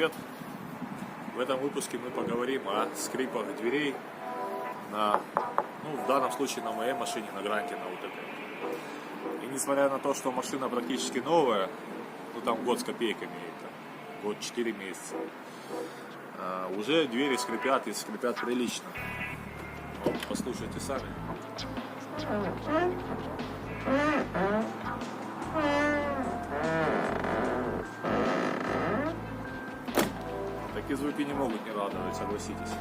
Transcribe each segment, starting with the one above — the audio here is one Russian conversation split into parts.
привет! В этом выпуске мы поговорим о скрипах дверей на, в данном случае на моей машине, на Гранте, на вот этой. И несмотря на то, что машина практически новая, там год с копейками, год 4 месяца, уже двери скрипят и скрипят прилично. Вот, послушайте сами. Такие звуки не могут не радовать, согласитесь.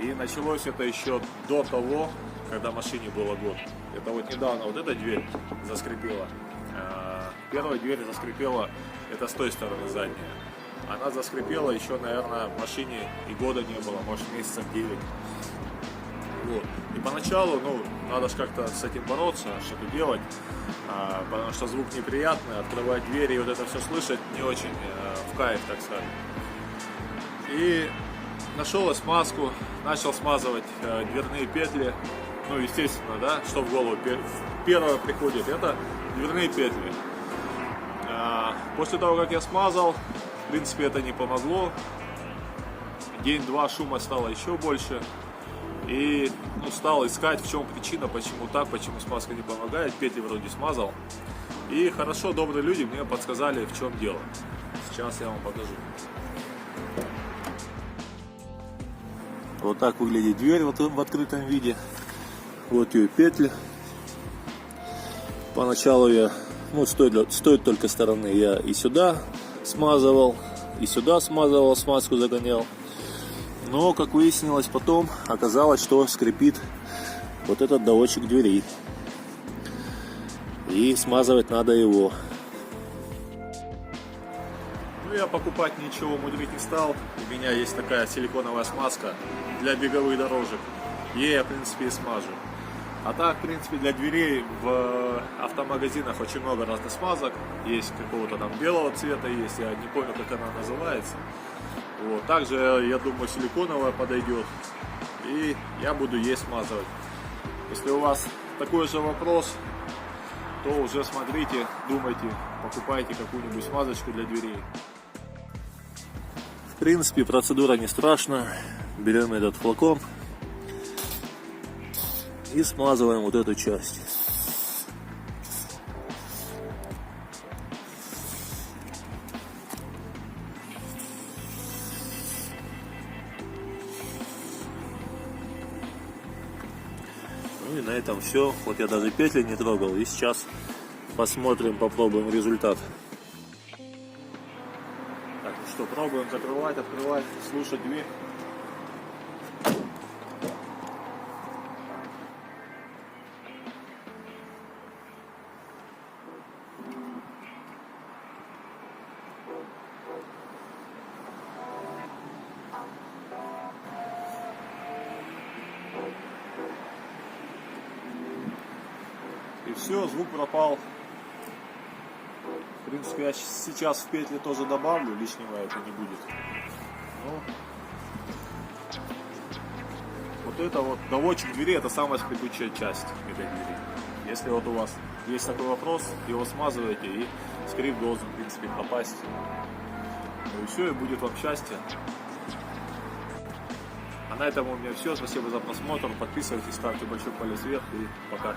И началось это еще до того, когда машине было год. Это вот недавно вот эта дверь заскрипела. Первая дверь заскрипела, это с той стороны задняя. Она заскрипела еще, наверное, машине и года не было, может месяцев 9. Вот. И поначалу, надо же как-то с этим бороться, что-то делать, потому что звук неприятный, открывать двери и вот это все слышать не очень в кайф, так сказать. И нашел смазку, начал смазывать дверные петли, естественно, да, что в голову первое приходит, это дверные петли. После того, как я смазал, в принципе, это не помогло. День-два шума стало еще больше. И стал искать, в чем причина, почему так, почему смазка не помогает. Петли вроде смазал. И хорошо, добрые люди мне подсказали, в чем дело. Сейчас я вам покажу. Вот так выглядит дверь в открытом виде. Вот ее петли. Поначалу я, с той только стороны я и сюда смазывал, смазку загонял. Но, как выяснилось потом, оказалось, что скрипит вот этот доводчик дверей. И смазывать надо его. Я покупать ничего мудрить не стал. У меня есть такая силиконовая смазка для беговых дорожек. Ей я, в принципе, и смажу. А так, в принципе, для дверей в автомагазинах очень много разных смазок. Есть какого-то там белого цвета, есть, я не помню, как она называется. Вот. Также, я думаю, силиконовая подойдет. И я буду ей смазывать. Если у вас такой же вопрос, то уже смотрите, думайте, покупайте какую-нибудь смазочку для дверей. В принципе, процедура не страшна. Берем этот флакон и смазываем вот эту часть. И на этом все. Вот я даже петли не трогал. И сейчас посмотрим, попробуем результат. Так, что, пробуем закрывать, открывать, слушать дверь. И все, звук пропал. В принципе, я сейчас в петли тоже добавлю, лишнего это не будет. Вот это вот доводчик двери, это самая скрипучая часть этой двери. Если вот у вас есть такой вопрос, его смазываете, и скрип должен, в принципе, пропасть. И все, и будет вам счастье. А на этом у меня все. Спасибо за просмотр. Подписывайтесь, ставьте большой палец вверх и пока.